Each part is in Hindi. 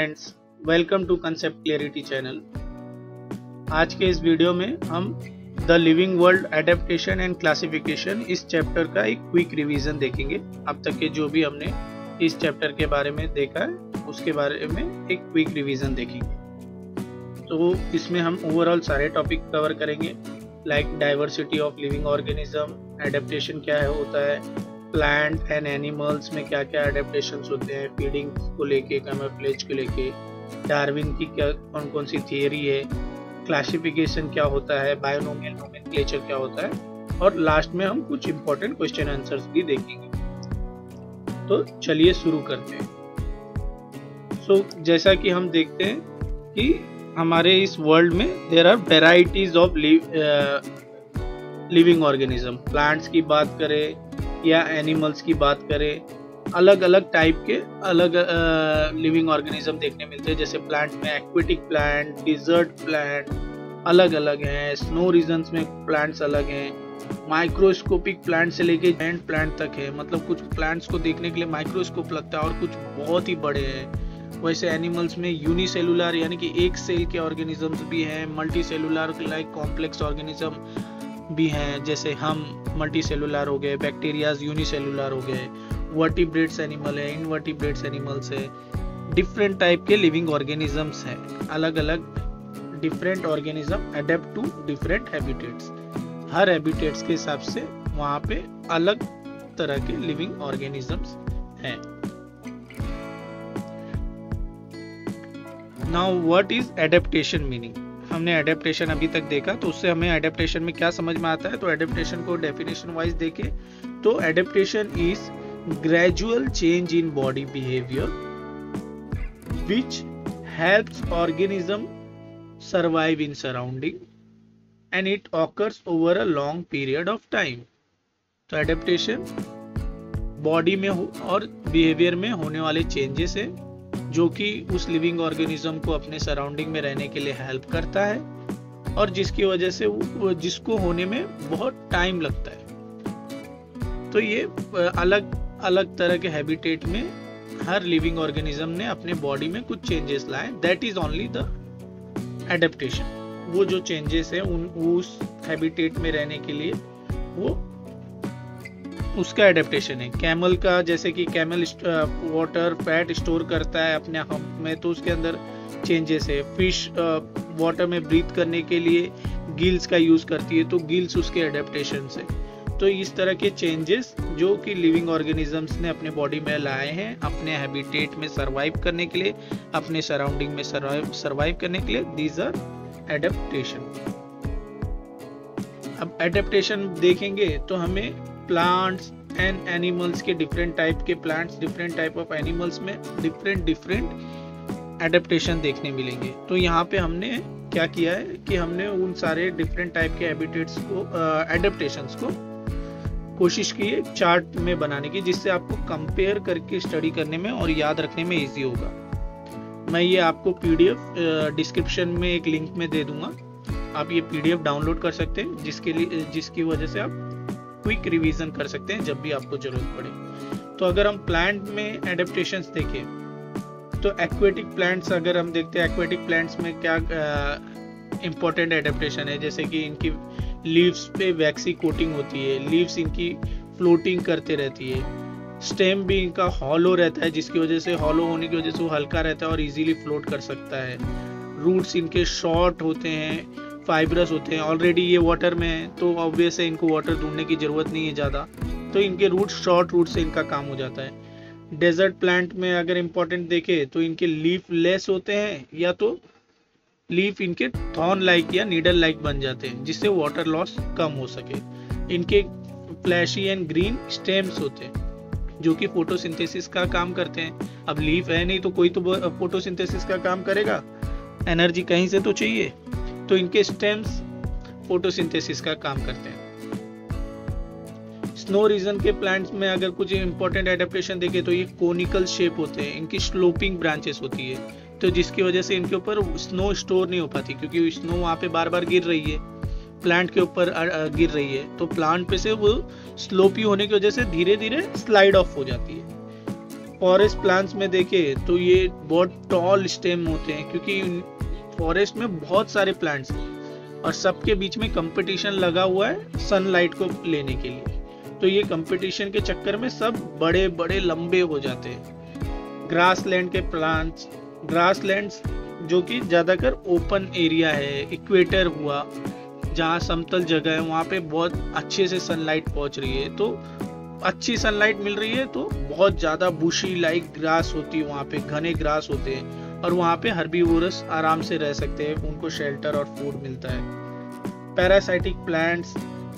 Friends, welcome to concept clarity channel. आज के इस वीडियो में हम the living world adaptation and classification इस चैप्टर का एक क्विक रिवीजन देखेंगे। अब तक के जो भी हमने इस चैप्टर के बारे में देखा है उसके बारे में एक क्विक रिवीजन देखेंगे। तो इसमें हम ओवरऑल सारे टॉपिक कवर करेंगे, like diversity of living organism, adaptation क्या है होता है, प्लांट एंड एनिमल्स में क्या क्या एडेप्टेशंस होते हैं, फीडिंग को लेके, कैमोफ्लेज को लेके, डार्विन की क्या कौन कौन सी थियरी है, क्लासिफिकेशन क्या होता है, बायोनोमियल नोमेनक्लेचर क्या होता है, और लास्ट में हम कुछ इंपॉर्टेंट क्वेश्चन आंसर्स भी देखेंगे। तो चलिए शुरू करते हैं। जैसा कि हम देखते हैं कि हमारे इस वर्ल्ड में there are varieties of living organism. Plants की बात करें या एनिमल्स की बात करें, अलग अलग टाइप के अलग लिविंग ऑर्गेनिज्म देखने मिलते हैं। जैसे प्लांट में एक्वेटिक प्लांट, डिजर्ट प्लांट अलग अलग हैं, स्नो रीजन्स में प्लांट्स अलग हैं, माइक्रोस्कोपिक प्लांट से लेके जायंट प्लांट तक है। मतलब कुछ प्लांट्स को देखने के लिए माइक्रोस्कोप लगता है और कुछ बहुत ही बड़े हैं। वैसे एनिमल्स में यूनिसेलुलर यानी कि एक सेल के ऑर्गेनिजम्स भी हैं, multi cellular like complex organism भी हैं, जैसे हम मल्टी सेलुलर हो गए, बैक्टीरियाज यूनिसेलुलर हो गए, वर्टिब्रेट्स एनिमल है, इनवर्टिब्रेट्स एनिमल्स है। डिफरेंट टाइप के लिविंग ऑर्गेनिजम्स हैं, अलग अलग different organism adapt to different habitats. हर हैबिटेट्स के हिसाब से वहाँ पे अलग तरह के लिविंग ऑर्गेनिजम्स हैं। Now what is adaptation meaning? हमने एडेप्टेशन अभी तक देखा, तो उससे हमें एडेप्टेशन में क्या समझ में आता है। तो एडेप्टेशन को डेफिनेशन वाइज देखें तो adaptation is gradual change in body behaviour which helps organism survive in surrounding and it occurs over a long period of time। तो एडेप्टेशन बॉडी में और बिहेवियर में होने वाले चेंजेस है जो कि उस लिविंग ऑर्गेनिज्म को अपने सराउंडिंग में रहने के लिए हेल्प करता है और जिसकी वजह से जिसको होने में बहुत टाइम लगता है। तो ये अलग अलग तरह के हैबिटेट में हर लिविंग ऑर्गेनिज्म ने अपने बॉडी में कुछ चेंजेस लाए, that is only the adaptation. वो जो चेंजेस है उस हैबिटेट में रहने के लिए वो उसका एडेप्टेशन है। कैमल का, जैसे कि कैमल वाटर फैट स्टोर करता है अपने हम्प में, तो उसके अंदर चेंजेस है। फिश वाटर में ब्रीथ करने के लिए गिल्स का यूज करती है, तो गिल्स उसके एडेप्टेशन है। तो इस तरह के चेंजेस जो कि लिविंग ऑर्गेनिजम्स ने अपने बॉडी में लाए हैं अपने हैबिटेट में सरवाइव करने के लिए, अपने सराउंडिंग में सरवाइव करने के लिए, दीज आर एडेप्टेशन। अब एडेप्टेशन देखेंगे तो हमें प्लांट्स एंड एनिमल्स के डिफरेंट टाइप के plants, different type of animals में डिफरेंट एडेप्टेशन देखने मिलेंगे। तो यहाँ पे हमने क्या किया है कि हमने उन सारे डिफरेंट टाइप के हैबिटेट्स को, एडेप्टेशंस को कोशिश की है चार्ट में बनाने की, जिससे आपको कंपेयर करके स्टडी करने में और याद रखने में इजी होगा। मैं ये आपको पीडीएफ डिस्क्रिप्शन में एक लिंक में दे दूंगा, आप ये पीडीएफ डाउनलोड कर सकते हैं, जिसकी वजह से आप क्विक रिवीजन कर सकते हैं जब भी आपको जरूरत पड़े। तो अगर हम प्लांट में एडेप्टेशंस देखें तो एक्वेटिक प्लांट्स अगर हम देखते हैं, एक्वेटिक प्लांट्स में क्या इंपॉर्टेंट एडेप्टेशन है, जैसे कि इनकी लीव्स पे वैक्सी कोटिंग होती है, लीव्स इनकी फ्लोटिंग करते रहती है, स्टेम भी इनका हॉलो रहता है, जिसकी वजह से हॉलो होने की वजह से वो हल्का रहता है और इजीली फ्लोट कर सकता है। रूट्स इनके शॉर्ट होते हैं, फाइब्रस होते हैं, ऑलरेडी ये वाटर में है तो ऑब्वियस है इनको वाटर ढूंढने की जरूरत नहीं है ज़्यादा, तो इनके रूट शॉर्ट रूट से इनका काम हो जाता है। डेजर्ट प्लांट में अगर इम्पोर्टेंट देखें तो इनके लीफ लेस होते हैं या तो लीफ इनके थॉर्न लाइक या नीडल लाइक बन जाते हैं, जिससे वाटर लॉस कम हो सके। इनके फ्लैशी एंड ग्रीन स्टेम्स होते हैं जो कि फोटोसिंथेसिस का काम करते हैं। अब लीफ है नहीं तो कोई तो फोटोसिंथेसिस का काम करेगा, एनर्जी कहीं से तो चाहिए, तो इनके स्टेम्स फोटोसिंथेसिस का काम करते हैं। स्नो रीजन के प्लांट्स में अगर कुछ इंपॉर्टेंट एडेप्टेशन देखें तो ये कोनिकल शेप होते हैं, इनकी स्लोपिंग ब्रांचेस होती है, तो जिसकी वजह से इनके ऊपर स्नो स्टोर नहीं हो पाती, क्योंकि स्नो वहाँ पे बार बार गिर रही है, प्लांट के ऊपर गिर रही है, तो प्लांट पे से वो स्लोपी होने की वजह से धीरे धीरे स्लाइड ऑफ हो जाती है। फॉरेस्ट प्लांट्स में देखें तो ये बहुत टॉल स्टेम होते हैं, क्योंकि फॉरेस्ट में बहुत सारे प्लांट्स हैं और सबके बीच में कंपटीशन लगा हुआ है सनलाइट को लेने के लिए। तो ये कंपटीशन के चक्कर में सब बड़े बड़े लंबे हो जाते हैं। ग्रासलैंड के प्लांट्स, ग्रासलैंड्स जो कि ज्यादातर ओपन एरिया है, इक्वेटर हुआ, जहाँ समतल जगह है, वहाँ पे बहुत अच्छे से सनलाइट पहुँच रही है, तो अच्छी सनलाइट मिल रही है तो बहुत ज्यादा बुशी लाइक ग्रास होती है, वहाँ पे घने ग्रास होते हैं और वहाँ पे हर्बीवोरस आराम से रह सकते हैं, उनको शेल्टर और फूड मिलता है। पैरासाइटिक प्लांट्स,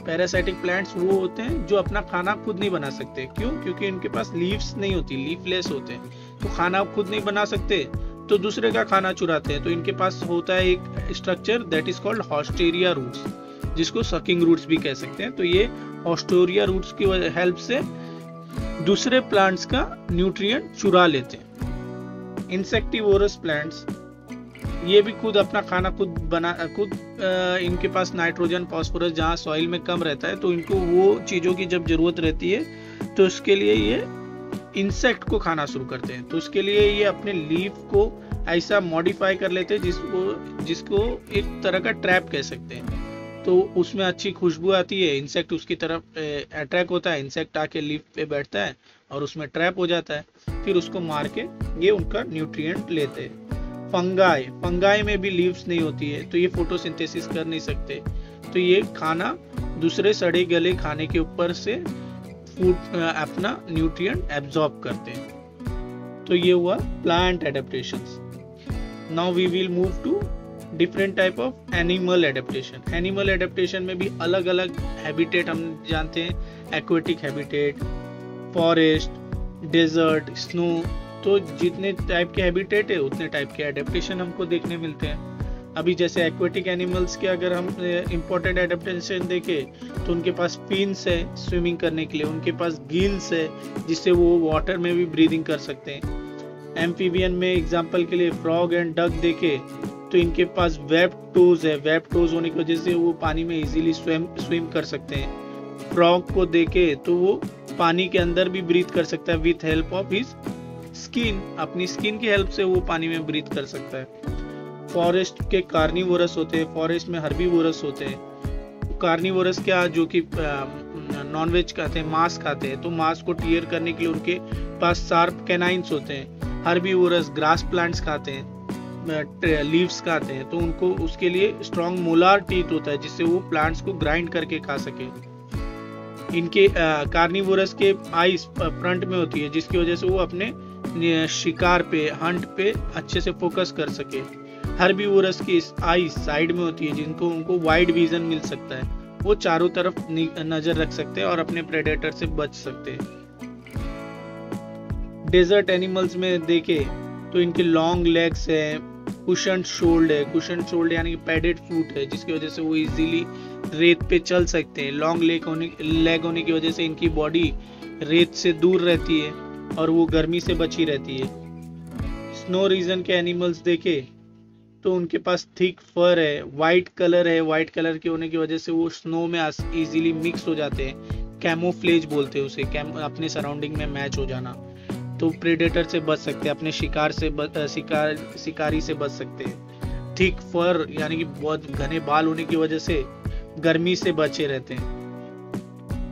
पैरासाइटिक प्लांट्स वो होते हैं जो अपना खाना खुद नहीं बना सकते। क्यों? क्योंकि इनके पास लीव्स नहीं होती, लीफलेस होते हैं, तो खाना खुद नहीं बना सकते तो दूसरे का खाना चुराते हैं। तो इनके पास होता है एक structure that is called haustoria roots, जिसको सकिंग रूट्स भी कह सकते हैं। तो ये हॉस्टेरिया रूट्स की हेल्प से दूसरे प्लांट्स का न्यूट्रिएंट चुरा लेते हैं। इंसेक्टिवोरस प्लांट्स, ये भी खुद अपना खाना खुद इनके पास नाइट्रोजन फास्फोरस जहाँ सॉइल में कम रहता है, तो इनको वो चीज़ों की जब जरूरत रहती है तो उसके लिए ये इंसेक्ट को खाना शुरू करते हैं। तो उसके लिए ये अपने लीफ को ऐसा मॉडिफाई कर लेते हैं जिसको एक तरह का ट्रैप कह सकते हैं। तो उसमें अच्छी खुशबू आती है, इंसेक्ट उसकी तरफ अट्रैक्ट होता है, इंसेक्ट आके लीफ पे बैठता है और उसमें ट्रैप हो जाता है, फिर उसको मार के ये उनका न्यूट्रिएंट लेते हैं। फंगाई में भी लीव्स नहीं होती है, तो ये फोटोसिंथेसिस कर नहीं सकते, तो ये खाना दूसरे सड़े गले खाने के ऊपर से फूड अपना न्यूट्रिएंट एब्जॉर्ब करते हैं। तो ये हुआ plant adaptations. Now we will move to different type of animal adaptation. Animal adaptation में भी अलग अलग हैबिटेट हम जानते हैं, aquatic habitat, forest, desert, snow. तो जितने टाइप के हैबिटेट है उतने टाइप के एडेप्टेशन हमको देखने मिलते हैं। अभी जैसे एक्वेटिक एनिमल्स के अगर हम इम्पोर्टेंट एडेप्टेशन देखें तो उनके पास फिन्स है स्विमिंग करने के लिए, उनके पास गिल्स है जिससे वो वाटर में भी ब्रीदिंग कर सकते हैं। एम्फीबियन में एग्जांपल के लिए फ्रॉग एंड डक देखे तो इनके पास वेब्ड टोज है, वेब्ड टोज होने की वजह से वो पानी में इजीली स्विम कर सकते हैं। फ्रॉग को देखे तो वो पानी के अंदर भी ब्रीथ कर सकता है with help of his skin, अपनी स्किन की हेल्प से वो पानी में ब्रीथ कर सकता है। फॉरेस्ट के कार्निवोरस होते हैं, फॉरेस्ट में हर्बीवोरस होते हैं। कार्निवोरस क्या, जो कि नॉनवेज खाते हैं, मांस खाते हैं, तो मांस को टीयर करने के लिए उनके पास शार्प कैनाइन्स होते हैं। हर्बीवोरस ग्रास प्लांट्स खाते हैं, लीव्स खाते हैं, तो उनको उसके लिए स्ट्रॉन्ग मोलार टीथ होता है जिससे वो प्लांट्स को ग्राइंड करके खा सके। इनके कार्निवोरस के आईज फ्रंट में होती है जिसकी वजह से वो अपने शिकार पे, हंट पे अच्छे से फोकस कर सके। हर्बीवोरस की आईज साइड में होती है जिनको उनको वाइड विजन मिल सकता है, वो चारों तरफ नजर रख सकते हैं और अपने प्रेडेटर से बच सकते हैं। डेजर्ट एनिमल्स में देखे तो इनके लॉन्ग लेग्स है, कुशन शोल्ड है, कुशन शोल्ड यानी कि पैडेड फुट है जिसकी वजह से वो इजीली रेत पे चल सकते हैं। लॉन्ग लेग होने की वजह से इनकी बॉडी रेत से दूर रहती है और वो गर्मी से बची रहती है। स्नो रीजन के एनिमल्स देखे तो उनके पास थिक फर है, वाइट कलर है, वाइट कलर के होने की वजह से वो स्नो में इजीली मिक्स हो जाते हैं। कैमोफ्लेज बोलते हैं उसे, अपने सराउंडिंग में मैच हो जाना, तो प्रेडेटर से बच सकते हैं, अपने शिकारी से बच सकते हैं। थिक फर यानी कि बहुत घने बाल होने की वजह से गर्मी से बचे रहते हैं।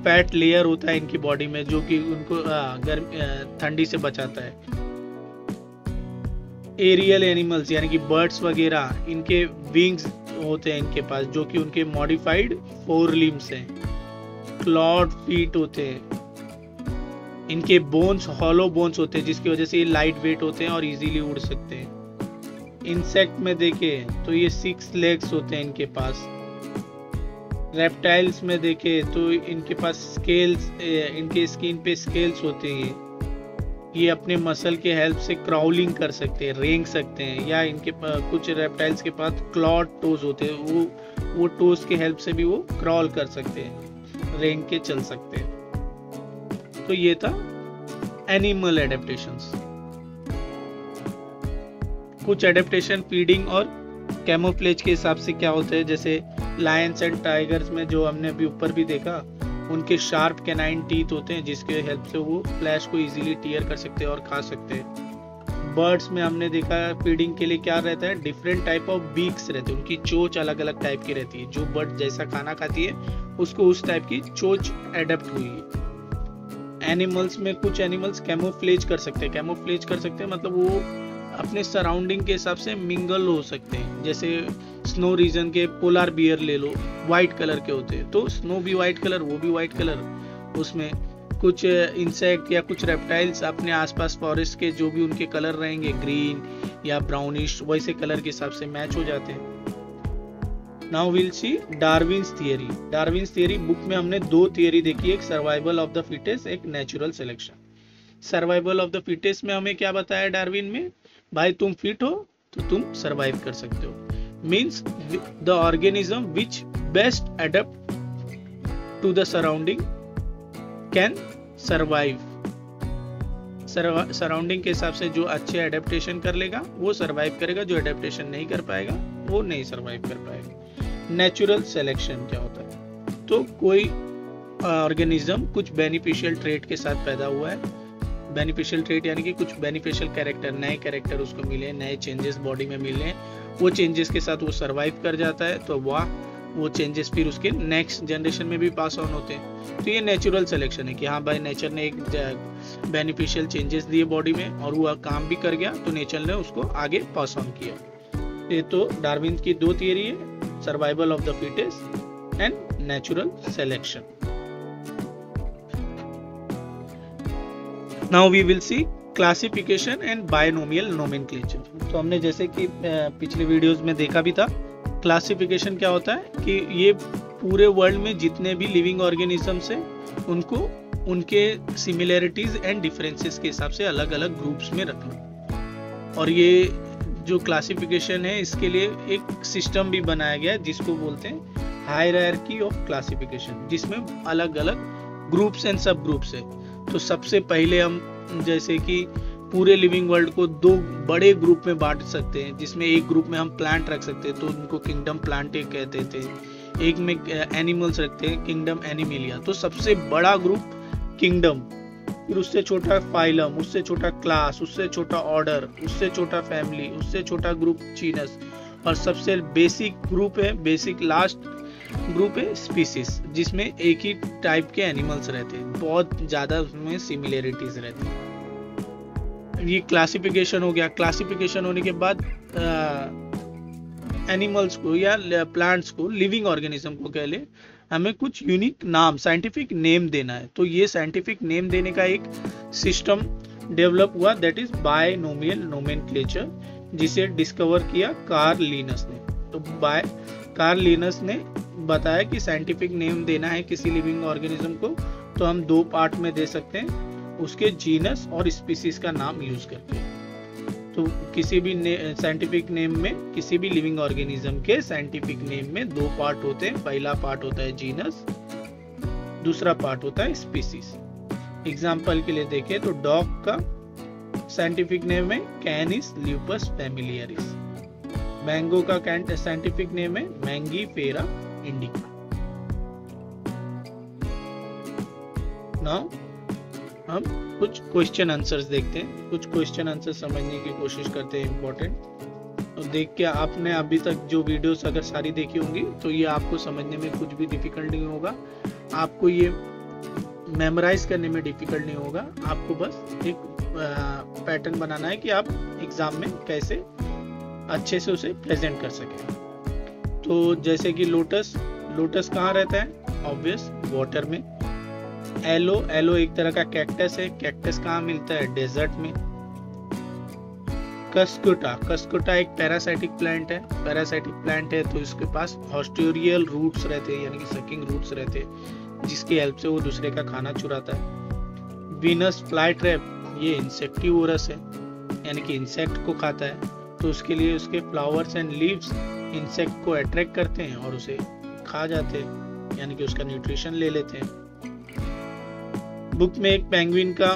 फैट लेयर होता है इनकी बॉडी में जो कि उनको ठंडी से बचाता है। एरियल एनिमल्स यानी कि बर्ड्स वगैरह, इनके विंग्स होते हैं इनके पास जो कि उनके मॉडिफाइड फोर लिम्स हैं। क्लॉड फीट होते हैं, इनके बोन्स हॉलो बोन्स होते हैं जिसकी वजह से ये लाइट वेट होते हैं और इजीली उड़ सकते हैं। इंसेक्ट में देखें तो ये 6 लेग्स होते हैं इनके पास। रेप्टाइल्स में देखें तो इनके पास स्केल्स, इनके स्किन पे स्केल्स होते हैं, ये अपने मसल के हेल्प से क्राउलिंग कर सकते हैं, रेंग सकते हैं, या इनके कुछ रेप्टाइल्स के पास क्लॉड टोज होते हैं, वो टोज के हेल्प से भी वो क्रॉल कर सकते हैं, रेंग के चल सकते हैं। तो ये था एनिमल एडेप्टेशंस। कुछ एडेप्टेशन फीडिंग और कैमोफ्लेज के हिसाब से क्या होते हैं, जैसे लायंस एंड टाइगर्स में जो हमने अभी ऊपर भी देखा, उनके शार्प कैनाइन टीथ होते हैं जिसके हेल्प से वो फ्लैश को इजीली टीयर कर सकते हैं और खा सकते हैं। बर्ड्स में हमने देखा फीडिंग के लिए क्या रहता है, डिफरेंट टाइप ऑफ बीक्स रहते हैं, उनकी चोंच अलग अलग टाइप की रहती है। जो बर्ड जैसा खाना खाती है उसको उस टाइप की चोंच एडेप्ट हुई है। एनिमल्स में कुछ एनिमल्स कैमोफ्लेज कर सकते हैं। कैमोफ्लेज कर सकते हैं मतलब वो अपने सराउंडिंग के हिसाब से मिंगल हो सकते हैं। जैसे स्नो रीजन के पोलर बियर ले लो, व्हाइट कलर के होते हैं, तो स्नो भी व्हाइट कलर, वो भी व्हाइट कलर। उसमें कुछ इंसेक्ट या कुछ रेप्टाइल्स अपने आसपास फॉरेस्ट के जो भी उनके कलर रहेंगे, ग्रीन या ब्राउनिश, वैसे कलर के हिसाब से मैच हो जाते हैं। Now will see Darwin's theory. Darwin's theory book में हमने दो थियरी देखी, एक सर्वाइवल ऑफ द फिटेस्ट, एक natural selection. Survival of the fittest में हमें क्या बताया डार्विन में, भाई तुम फिट हो तो तुम सर्वाइव कर सकते हो। Means the organism which best adapt to the surrounding can survive. Surrounding के हिसाब से जो अच्छे एडेप्टेशन कर लेगा वो सर्वाइव करेगा, जो एडेप्टेशन नहीं कर पाएगा वो नहीं सर्वाइव कर पाएगा। नेचुरल सिलेक्शन क्या होता है, तो कोई ऑर्गेनिज्म कुछ बेनिफिशियल ट्रेट के साथ पैदा हुआ है। बेनिफिशियल ट्रेट यानी कि कुछ बेनिफिशियल कैरेक्टर, नए कैरेक्टर उसको मिले, नए चेंजेस बॉडी में मिले, वो चेंजेस के साथ वो सर्वाइव कर जाता है, तो वो चेंजेस फिर उसके नेक्स्ट जनरेशन में भी पास ऑन होते हैं। तो ये नेचुरल सिलेक्शन है कि हाँ भाई नेचर ने एक बेनिफिशियल चेंजेस दिए बॉडी में और वो काम भी कर गया, तो नेचर ने उसको आगे पास ऑन किया। ये तो डार्विन की दो थियरी है, survival of the fittest and natural selection. Now we will see classification and binomial nomenclature. तो हमने जैसे कि पिछले वीडियोस में देखा भी था, क्लासिफिकेशन क्या होता है कि ये पूरे वर्ल्ड में जितने भी लिविंग ऑर्गेनिजम्स हैं उनको उनके सिमिलैरिटीज एंड डिफरेंसेस के हिसाब से अलग अलग ग्रुप्स में रखना। और ये जो क्लासिफिकेशन है इसके लिए एक सिस्टम भी बनाया गया है जिसको बोलते हैं हायरार्की ऑफ क्लासिफिकेशन, जिसमें अलग अलग ग्रुप्स एंड सब ग्रुप्स है। तो सबसे पहले हम जैसे कि पूरे लिविंग वर्ल्ड को दो बड़े ग्रुप में बांट सकते हैं, जिसमें एक ग्रुप में हम प्लांट रख सकते हैं तो उनको किंगडम प्लांटे कहते थे, एक में एनिमल्स रखते हैं किंगडम एनिमिलिया। तो सबसे बड़ा ग्रुप किंगडम, फिर उससे छोटा फाइलम, उससे छोटा क्लास, उससे छोटा ऑर्डर, उससे छोटा फैमिली, उससे छोटा ग्रुप जीनस, और सबसे बेसिक ग्रुप है, बेसिक लास्ट ग्रुप है स्पीसीज, जिसमें एक ही टाइप के एनिमल्स रहते हैं, बहुत ज्यादा उसमें सिमिलैरिटीज रहती है। ये क्लासिफिकेशन हो गया। क्लासिफिकेशन होने के बाद एनिमल्स को या प्लांट्स को, लिविंग ऑर्गेनिज्म को कह ले, हमें कुछ यूनिक नाम, साइंटिफिक नेम देना है। तो ये साइंटिफिक नेम देने का एक सिस्टम डेवलप हुआ, दैट इज बायनोमियल नोमेनक्लेचर, जिसे डिस्कवर किया कार्ल लिनस ने। तो कार्ल लिनस ने बताया कि साइंटिफिक नेम देना है किसी लिविंग ऑर्गेनिज्म को तो हम दो पार्ट में दे सकते हैं, उसके जीनस और स्पीसीज का नाम यूज करके। तो किसी भी साइंटिफिक नेम में, किसी भी लिविंग ऑर्गेनिज्म के साइंटिफिक नेम में दो पार्ट होते हैं। पहला पार्ट होता है जीनस, दूसरा पार्ट होता है स्पीसीज। एग्जांपल के लिए देखें तो डॉग का साइंटिफिक नेम है कैनिस ल्यूपस फैमिलियरिस, मैंगो का साइंटिफिक नेम है मैंगीफेरा इंडिका। नाउ हम कुछ क्वेश्चन आंसर्स देखते हैं, कुछ क्वेश्चन आंसर समझने की कोशिश करते हैं इम्पोर्टेंट। तो देख के आपने अभी तक जो वीडियोस अगर सारी देखी होंगी तो ये आपको समझने में कुछ भी डिफिकल्ट नहीं होगा, आपको ये मेमोराइज करने में डिफिकल्ट नहीं होगा। आपको बस एक पैटर्न बनाना है कि आप एग्जाम में कैसे अच्छे से उसे प्रेजेंट कर सकें। तो जैसे कि लोटस कहाँ रहता है, ऑब्वियस वाटर में। एलो एक तरह का कैक्टस है, कैक्टस कहाँ मिलता है, डेजर्ट में। कस्कुटा एक पैरासाइटिक प्लांट है, तो इसके पास हॉस्टेरियल रूट्स रहते हैं, यानी कि सकिंग रूट्स रहते हैं, जिसकी हेल्प से वो दूसरे का खाना चुराता है। वीनस फ्लाई ट्रैप, ये इंसेक्टिवोरस है, यानी कि इंसेक्ट को खाता है, तो उसके लिए उसके फ्लावर्स एंड लीव्स इंसेक्ट को अट्रैक्ट करते हैं और उसे खा जाते हैं, यानी कि उसका न्यूट्रिशन ले लेते हैं। बुक में एक पेंगुइन का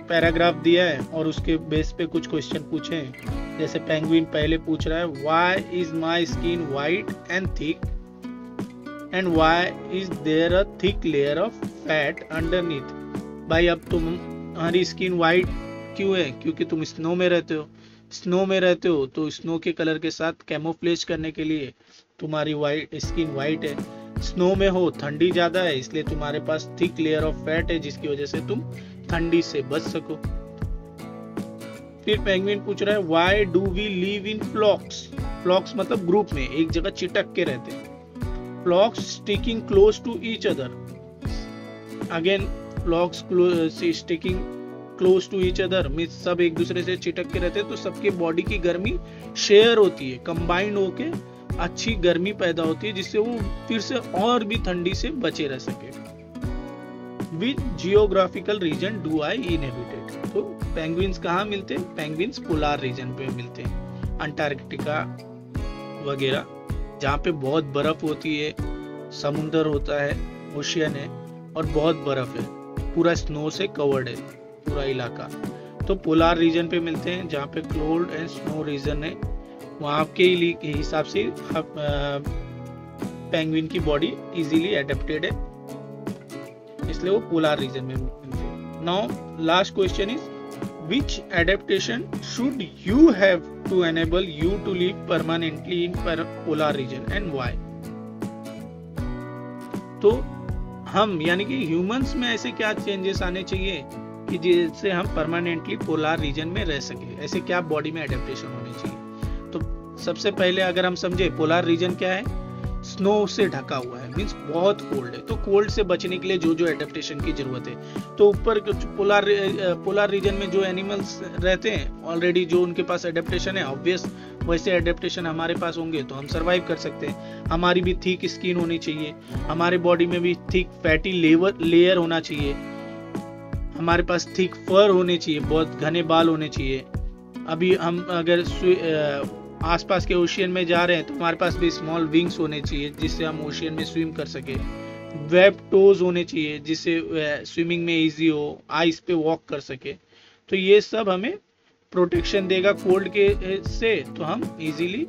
पैराग्राफ दिया है और उसके बेस पे कुछ क्वेश्चन पूछे हैं। जैसे पेंगुइन पहले पूछ रहा है why is my skin white and thick and why is there a thick layer of fat underneath. भाई अब तुम्हारी स्किन वाइट क्यों है? क्योंकि तुम स्नो में रहते हो। स्नो में रहते हो तो स्नो के कलर के साथ कैमोफ्लेज करने के लिए तुम्हारी वाइट स्किन वाइट है। स्नो में हो, ठंडी ज्यादा है, इसलिए तुम्हारे पास थिक लेयर ऑफ फैट है, जिसकी वजह से तुम ठंडी से बच सको। फिर पेंगुइन पूछ रहा है why do we live in flocks. Flocks मतलब ग्रुप में एक जगह चिटक के रहते हैं। Flocks sticking close to each other. Again flocks sticking close to each other means सब एक दूसरे से चिटक के रहते हैं, तो सबके बॉडी की गर्मी शेयर होती है, कंबाइंड होके अच्छी गर्मी पैदा होती है, जिससे वो फिर से और भी ठंडी से बचे रह सके। Which geographical region do I inhabited. तो पेंगुइन्स कहाँ मिलते हैं? पेंगुइन्स पोलार रीजन पे मिलते हैं, अंटार्कटिका वगैरह, जहाँ पे बहुत बर्फ होती है, समुंदर होता है, ओशियन है और बहुत बर्फ है, पूरा स्नो से कवर्ड है पूरा इलाका। तो पोलार रीजन पे मिलते हैं, जहाँ पे कोल्ड एंड स्नो रीजन है, वहाँ के हिसाब से पेंगुइन की बॉडी इजीली एडेप्टेड है, इसलिए वो पोलार रीजन में मिलते हैं। Now last question is which adaptation should you have to enable you to live permanently in polar region and why। तो हम यानी कि ह्यूमंस में ऐसे क्या चेंजेस आने चाहिए कि जिससे हम परमानेंटली पोलार रीजन में रह सके, ऐसे क्या बॉडी में एडेप्टेशन होनी चाहिए। तो सबसे पहले अगर हम समझे पोलार रीजन क्या है, स्नो से ढका हुआ है, मींस बहुत कोल्ड है, तो कोल्ड से बचने के लिए जो जो एडेप्टेशन की जरूरत है, तो ऊपर पोलार रीजन में जो एनिमल्स रहते हैं ऑलरेडी, जो उनके पास एडेप्टेशन है, ऑब्वियस वैसे एडेप्टेशन हमारे पास होंगे तो हम सरवाइव कर सकते हैं। हमारी भी थिक स्किन होनी चाहिए, हमारे बॉडी में भी थिक फैटी लेयर होना चाहिए, हमारे पास थिक फर होने चाहिए, बहुत घने बाल होने चाहिए। अभी हम अगर आसपास के ओशियन में जा रहे हैं तो हमारे पास भी स्मॉल विंग्स होने चाहिए, जिससे हम ओशियन में स्विम कर सके। वेब टोज होने चाहिए, जिससे स्विमिंग में इजी हो, आइस पे वॉक कर सके। तो ये सब हमें प्रोटेक्शन देगा कोल्ड के से, तो हम इजीली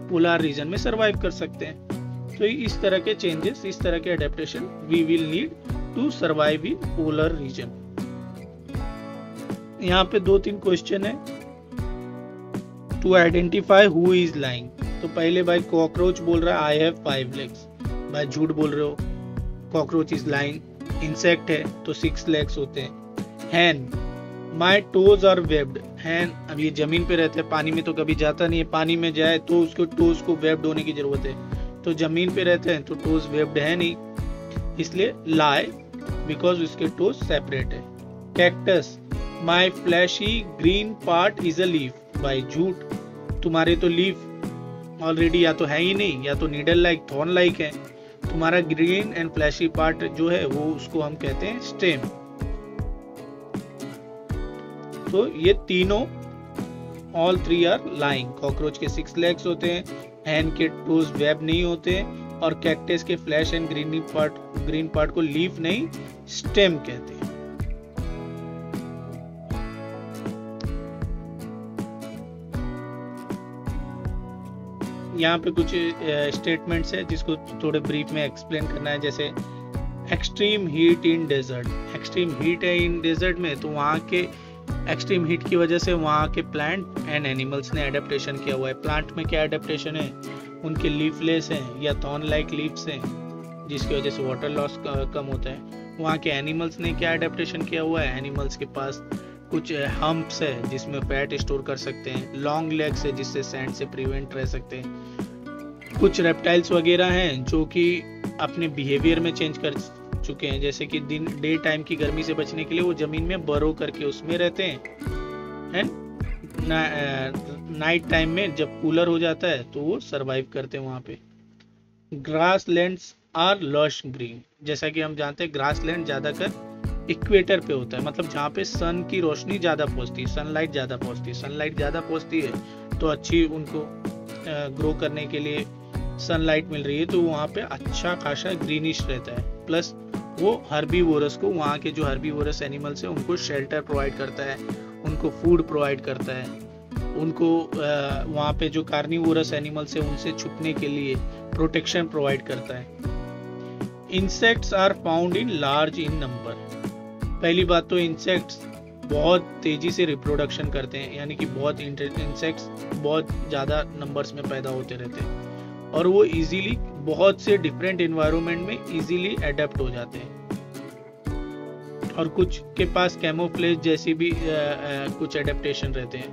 पोलार रीजन में सरवाइव कर सकते हैं। तो इस तरह के चेंजेस, इस तरह के adaptation we will need to survive in polar region. यहाँ पे 2-3 क्वेश्चन है। To identify who is lying. तो पहले भाई कॉकरोच बोल रहा है आई हैव 5 legs। भाई झूठ बोल रहे हो, कॉकरोच इज लाइंग। इंसेक्ट है तो 6 legs होते हैं। हैन, माई टोज आर वेब्ड। हैन, अब ये जमीन पे रहता है, पानी में तो कभी जाता नहीं है, पानी में जाए तो उसको टोज को वेब्ड होने की जरूरत है, तो जमीन पे रहते हैं तो टोज वेब्ड है नहीं, इसलिए लाई बिकॉज उसके टोज सेपरेट है। Cactus, my fleshy green part is a leaf. भाई झूठ, तुम्हारे तो लीफ ऑलरेडी या तो है ही नहीं, या तो नीडल लाइक, थॉर्न लाइक है। तुम्हारा ग्रीन एंड फ्लैशी पार्ट जो है वो उसको हम कहते हैं स्टेम। तो ये तीनों ऑल 3 आर लाइंग। कॉकरोच के 6 legs होते हैं, हैन के टोज वेब नहीं होते, और कैक्टस के फ्लैश एंड ग्रीन पार्ट को लीफ नहीं स्टेम कहते हैं। यहाँ पे कुछ स्टेटमेंट्स है जिसको थोड़े ब्रीफ में एक्सप्लेन करना है। जैसे extreme heat in desert. Extreme heat है इन डेजर्ट में, तो वहाँ के एक्सट्रीम हीट की वजह से वहाँ के प्लांट एंड एनिमल्स ने एडेप्टेशन किया हुआ है। प्लांट में क्या एडेप्टेशन है, उनके लीफलेस हैं या थॉर्न लाइक लीव्स हैं, जिसकी वजह से वाटर लॉस कम होता है। वहाँ के एनिमल्स ने क्या एडेप्टेशन किया हुआ है, एनिमल्स के पास कुछ हम्प्स है जिसमें फैट स्टोर कर सकते हैं, लॉन्ग लेग्स है जिससे सैंड से प्रिवेंट रह सकते हैं। कुछ रेप्टाइल्स वगैरह हैं जो कि अपने बिहेवियर में चेंज कर चुके हैं, जैसे कि डे टाइम की गर्मी से बचने के लिए वो जमीन में बरो करके उसमें रहते हैं, एंड नाइट टाइम में जब कूलर हो जाता है तो वो सरवाइव करते हैं वहाँ पे। Grasslands are lush green. जैसा कि हम जानते हैं ग्रास लैंड ज्यादातर इक्वेटर पे होता है, मतलब जहाँ पे सन की रोशनी ज्यादा पहुंचती है, सनलाइट ज्यादा पहुंचती है। सनलाइट ज्यादा पहुंचती है तो अच्छी उनको ग्रो करने के लिए सनलाइट मिल रही है, तो वहाँ पे अच्छा खासा ग्रीनिश रहता है। प्लस वो हर्बीवोरस को, वहाँ के जो हर्बीवोरस एनिमल्स है उनको शेल्टर प्रोवाइड करता है, उनको फूड प्रोवाइड करता है, उनको वहाँ पे जो कार्निवोरस एनिमल्स है उनसे छुपने के लिए प्रोटेक्शन प्रोवाइड करता है। Insects are found in large in number. पहली बात तो इंसेक्ट्स बहुत तेजी से रिप्रोडक्शन करते हैं, यानी कि बहुत इंसेक्ट्स बहुत ज़्यादा नंबर्स में पैदा होते रहते हैं और वो इजीली बहुत से डिफरेंट एनवायरनमेंट में इजीली अडेप्ट हो जाते हैं। और कुछ के पास कैमोफ्लेज जैसी भी कुछ एडेप्टेशन रहते हैं।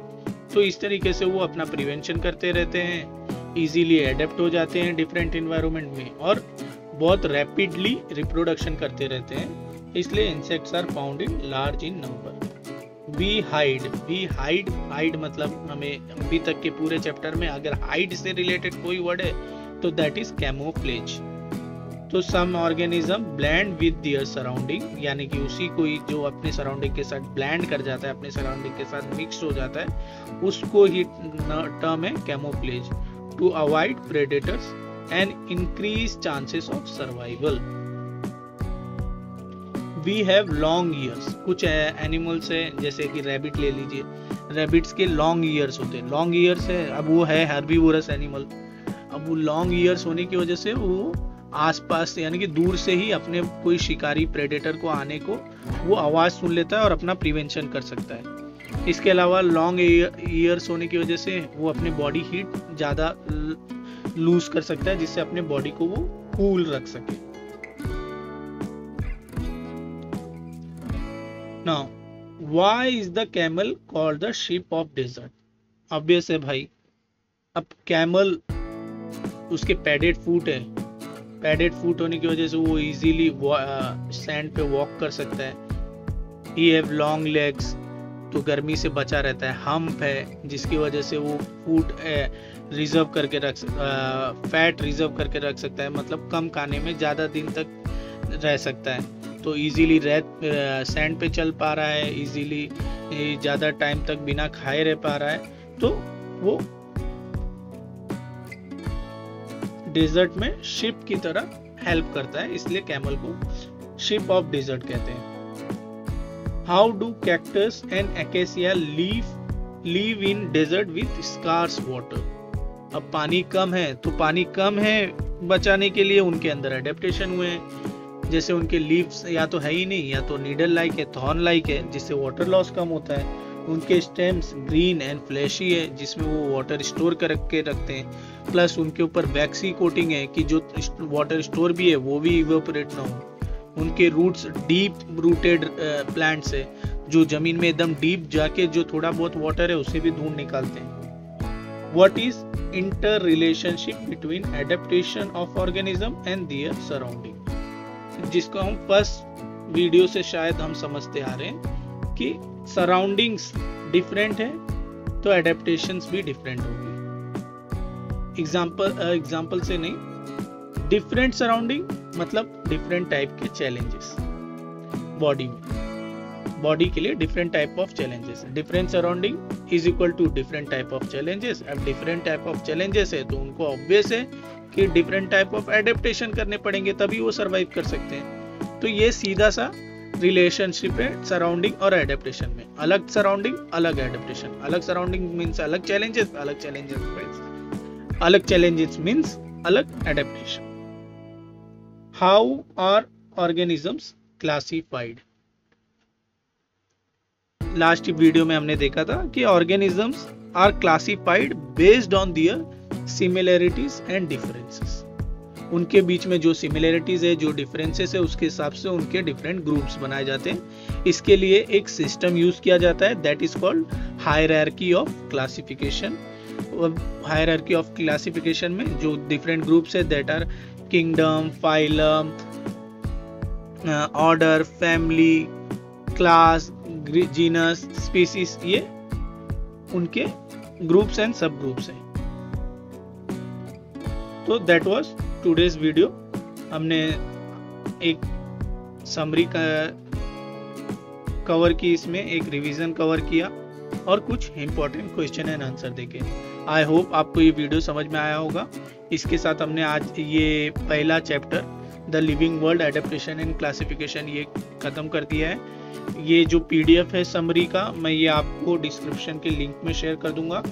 तो इस तरीके से वो अपना प्रिवेंशन करते रहते हैं, इजीली अडेप्ट हो जाते हैं डिफरेंट एनवायरनमेंट में और बहुत रैपिडली रिप्रोडक्शन करते रहते हैं। इसलिए insects are found in large in number. We hide मतलब हमें अभी तक के पूरे चैप्टर में अगर हाइड से रिलेटेड कोई वर्ड है तो दैट इज कैमोफ्लेज। तो some organism blend with their surrounding, यानी कि उसी को ही जो अपने सराउंडिंग के साथ ब्लेंड कर जाता है, अपने सराउंडिंग के साथ मिक्स हो जाता है, उसको ही टर्म है camouflage. To avoid predators and increase chances of survival. We have long ears. कुछ एनिमल्स है जैसे कि रैबिट ले लीजिए, रैबिट्स के लॉन्ग ईयर्स होते हैं। लॉन्ग ईयर्स है, अब वो है हर्बीवोरस एनिमल। अब वो लॉन्ग ईयर्स होने की वजह से वो आसपास यानी कि दूर से ही अपने कोई शिकारी प्रेडेटर को आने को वो आवाज सुन लेता है और अपना प्रिवेंशन कर सकता है। इसके अलावा लॉन्ग ईयर्स होने की वजह से वो अपने बॉडी हीट ज़्यादा लूज कर सकता है, जिससे अपने बॉडी को वो कूल रख सके। Now why is the camel called the ship of desert? Obvious है भाई, अब कैमल उसके पैडेड फुट है, पैडेड फुट होने की वजह से वो इजीली सैंड पे वॉक कर सकता है। ही हैव लॉन्ग लेग्स, तो गर्मी से बचा रहता है। हम्प है जिसकी वजह से वो फूड रिजर्व करके फैट रिजर्व करके रख सकता है, मतलब कम खाने में ज़्यादा दिन तक रह सकता है। तो इजीली सैंड पे चल पा रहा है, इजीली ज़्यादा टाइम तक बिना खाए रह पा रहा है। तो वो डेजर्ट में शिप की तरह हेल्प करता है, इसलिए कैमल को शिप ऑफ डेजर्ट कहते हैं। How do cactus and acacia live in desert with scarce water? अब पानी कम है तो पानी कम है बचाने के लिए उनके अंदर एडेप्टेशन हुए हैं। जैसे उनके लीव्स या तो है ही नहीं या तो नीडल लाइक है, थॉर्न लाइक है, जिससे वाटर लॉस कम होता है। उनके स्टेम्स ग्रीन एंड फ्लैशी है जिसमें वो वाटर स्टोर करके रखते हैं। प्लस उनके ऊपर वैक्सी कोटिंग है कि जो वाटर स्टोर भी है वो भी इवेपोरेट ना हो। उनके रूट्स डीप रूटेड प्लांट्स है जो जमीन में एकदम डीप जाके जो थोड़ा बहुत वाटर है उसे भी ढूंढ निकालते हैं। What is inter relationship between adaptation of organism and their surrounding? जिसको हम फर्स्ट वीडियो से शायद हम समझते आ रहे हैं कि सराउंडिंग्स डिफरेंट है तो एडेप्टेशंस भी डिफरेंट होगी। एग्जाम्पल से नहीं, डिफरेंट सराउंडिंग मतलब डिफरेंट टाइप के चैलेंजेस बॉडी में, बॉडी के लिए डिफरेंट टाइप ऑफ चैलेंजेस है। Different surrounding is equal to different type of challenges. अब डिफरेंट टाइप ऑफ चैलेंजेस है तो उनको ऑब्वियस है कि डिफरेंट टाइप ऑफ एडेप्टेशन करने पड़ेंगे, तभी वो सर्वाइव कर सकते हैं। तो ये सीधा सा रिलेशनशिप है सराउंडिंग और एडेप्टेशन में। अलग सराउंडिंग अलग एडेप्टेशन, अलग सराउंडिंग मींस अलग चैलेंजेस, अलग चैलेंजेस मींस अलग adaptation. How are organisms classified? Last video में हमने देखा था कि organisms are classified based on their similarities and differences. उनके बीच में जो सिमिलरिटीज है, जो डिफरेंसेस है, उसके हिसाब से उनके डिफरेंट ग्रुप्स बनाए जाते हैं। इसके लिए एक सिस्टम यूज किया जाता है that is called hierarchy of classification. Hierarchy of classification में जो डिफरेंट ग्रुप्स है that are kingdom, phylum, order, family, class, genus, species, ये उनके ग्रुप्स एंड सब ग्रुप्स हैं। तो दैट वाज टुडेज वीडियो। हमने एक समरी कवर की, इसमें एक रिवीजन कवर किया और कुछ इंपॉर्टेंट क्वेश्चन एंड आंसर देखे। आई होप आपको ये वीडियो समझ में आया होगा। इसके साथ हमने आज ये पहला chapter the living world adaptation and classification ये खत्म कर दिया है। ये जो PDF है समरी का, मैं ये आपको डिस्क्रिप्शन के लिंक में शेयर कर दूंगा।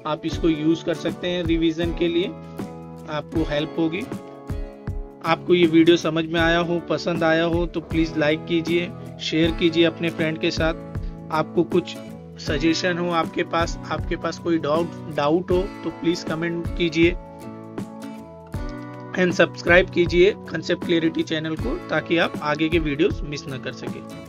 आप इसको यूज कर सकते हैं रिवीजन के लिए, आपको हेल्प होगी। आपको ये वीडियो समझ में आया हो, पसंद आया हो तो प्लीज़ लाइक कीजिए, शेयर कीजिए अपने फ्रेंड के साथ। आपको कुछ सजेशन हो, आपके पास कोई डाउट हो तो प्लीज़ कमेंट कीजिए एंड सब्सक्राइब कीजिए कंसेप्ट क्लैरिटी चैनल को, ताकि आप आगे के वीडियोस मिस न कर सके।